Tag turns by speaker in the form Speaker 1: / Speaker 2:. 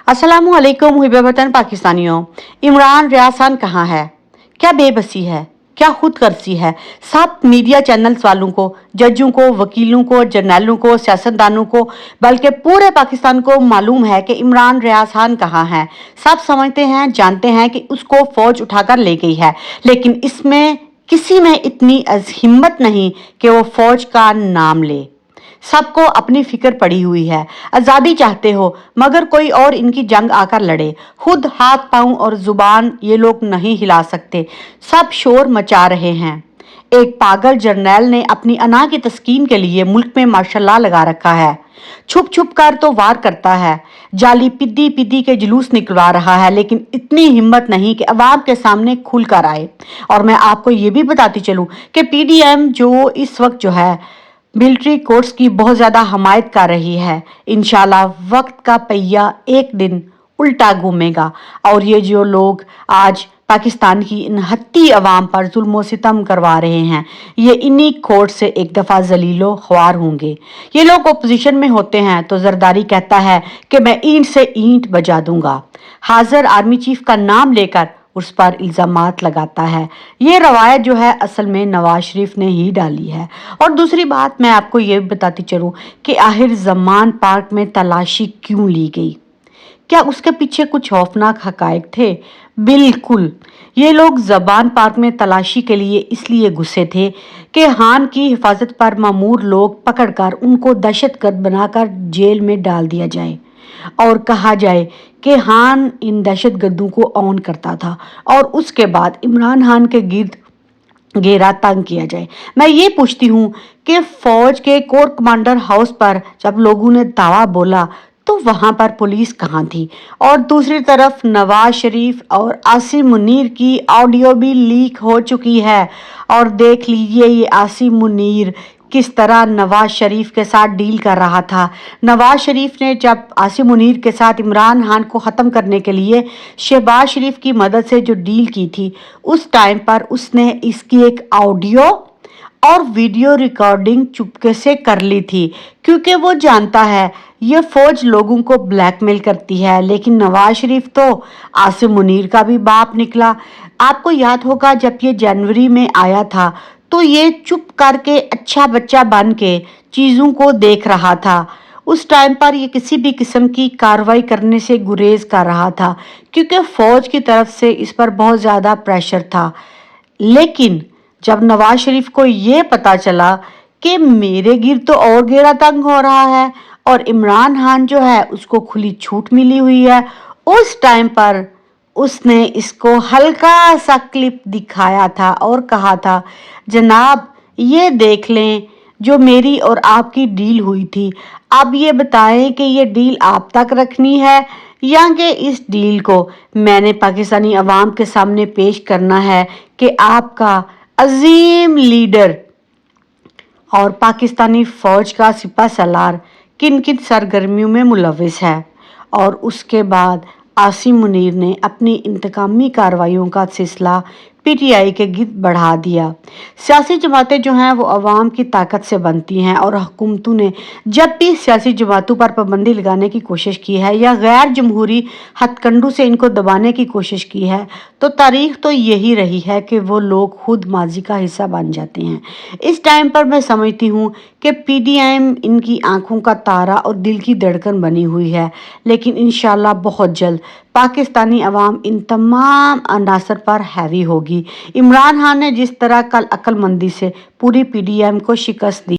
Speaker 1: अस्सलामुअलैकुम हुइबे वतन पाकिस्तानियों। इमरान रियाज खान कहाँ है? क्या बेबसी है, क्या खुदगर्जी है। सब मीडिया चैनल्स वालों को, जजों को, वकीलों को, जर्नलों को, सियासतदानों को, बल्कि पूरे पाकिस्तान को मालूम है कि इमरान रियाज खान कहाँ है। सब समझते हैं, जानते हैं कि उसको फौज उठाकर ले गई है, लेकिन इसमें किसी में इतनी हिम्मत नहीं कि वो फौज का नाम ले। सबको अपनी फिक्र पड़ी हुई है, आज़ादी चाहते हो, मगर कोई और इनकी जंग आकर लड़े। खुद हाथ पांव और जुबान ये लोग नहीं हिला सकते, सब शोर मचा रहे हैं। एक पागल जर्नैल ने अपनी अना की तस्कीन के लिए मुल्क में मार्शल लॉ लगा रखा है। छुप छुप कर तो वार करता है, जाली पिद्दी पिद्दी के जुलूस निकलवा रहा है, लेकिन इतनी हिम्मत नहीं कि अवाम के सामने खुल कर आए। और मैं आपको ये भी बताती चलूं कि पीडीएम जो इस वक्त जो है मिलिट्री कोर्ट्स की बहुत ज़्यादा हमायत कर रही है। इंशाल्लाह वक्त का पहिया एक दिन उल्टा घूमेगा और ये जो लोग आज पाकिस्तान की इन हत्ती अवाम पर जुल्म सितम करवा रहे हैं, ये इन्हीं कोर्ट से एक दफ़ा जलीलो ख्वार होंगे। ये लोग अपोजिशन में होते हैं तो जरदारी कहता है कि मैं ईंट से ईंट बजा दूंगा, हाजिर आर्मी चीफ का नाम लेकर उस पर इल्ज़ामात लगाता है। ये रवायत जो है असल में नवाज शरीफ ने ही डाली है। और दूसरी बात मैं आपको ये बताती चलूँ कि आखिर ज़मान पार्क में तलाशी क्यों ली गई? क्या उसके पीछे कुछ खौफनाक हकायक थे? बिल्कुल। ये लोग ज़मान पार्क में तलाशी के लिए इसलिए घुसे थे कि खान की हिफाजत पर मामूर लोग पकड़कर उनको दहशतगर्द बनाकर जेल में डाल दिया जाए और कहा जाए कि खान इन दहशतगर्दों को ऑन करता था और उसके बाद इमरान खान के गिर्द घेरा तंग किया जाए। मैं ये पूछती हूँ कि फौज के कोर कमांडर हाउस पर जब लोगों ने दावा बोला तो वहां पर पुलिस कहाँ थी? और दूसरी तरफ नवाज शरीफ और आसिम मुनीर की ऑडियो भी लीक हो चुकी है और देख लीजिए ये आसिम मुनीर किस तरह नवाज शरीफ के साथ डील कर रहा था। नवाज शरीफ ने जब आसिम मुनीर के साथ इमरान खान को ख़त्म करने के लिए शहबाज शरीफ की मदद से जो डील की थी, उस टाइम पर उसने इसकी एक ऑडियो और वीडियो रिकॉर्डिंग चुपके से कर ली थी, क्योंकि वो जानता है ये फौज लोगों को ब्लैकमेल करती है। लेकिन नवाज शरीफ तो आसिम मुनीर का भी बाप निकला। आपको याद होगा जब ये जनवरी में आया था तो ये चुप करके अच्छा बच्चा बन के चीज़ों को देख रहा था। उस टाइम पर ये किसी भी किस्म की कार्रवाई करने से गुरेज कर रहा था, क्योंकि फौज की तरफ से इस पर बहुत ज़्यादा प्रेशर था। लेकिन जब नवाज शरीफ को ये पता चला कि मेरे गिर्द तो और घेरा तंग हो रहा है और इमरान खान जो है उसको खुली छूट मिली हुई है, उस टाइम पर उसने इसको हल्का सा क्लिप दिखाया था और कहा था, जनाब ये देख लें जो मेरी और आपकी डील हुई थी। अब ये बताएं कि ये डील आप तक रखनी है या कि इस डील को मैंने पाकिस्तानी अवाम के सामने पेश करना है कि आपका अजीम लीडर और पाकिस्तानी फौज का सिपह सलार किन किन सरगर्मियों में मुलविस है। और उसके बाद आसिम मुनीर ने अपनी इंतकामी कार्रवाइयों का सिलसिला पीटीआई के गिर्द बढ़ा दिया। सियासी जमातें जो हैं वो अवाम की ताकत से बनती हैं और हुकूमतों ने जब भी सियासी जमातों पर पाबंदी लगाने की कोशिश की है या गैर जमहूरी हथकंडों से इनको दबाने की कोशिश की है तो तारीख तो यही रही है कि वो लोग खुद माजी का हिस्सा बन जाते हैं। इस टाइम पर मैं समझती हूँ कि पीडीएम इनकी आंखों का तारा और दिल की धड़कन बनी हुई है, लेकिन इंशाल्लाह बहुत जल्द पाकिस्तानी अवाम इन तमाम अनासर पर हैवी होगी। इमरान खान ने जिस तरह कल अक्लमंदी से पूरी पीडीएम को शिकस्त दी,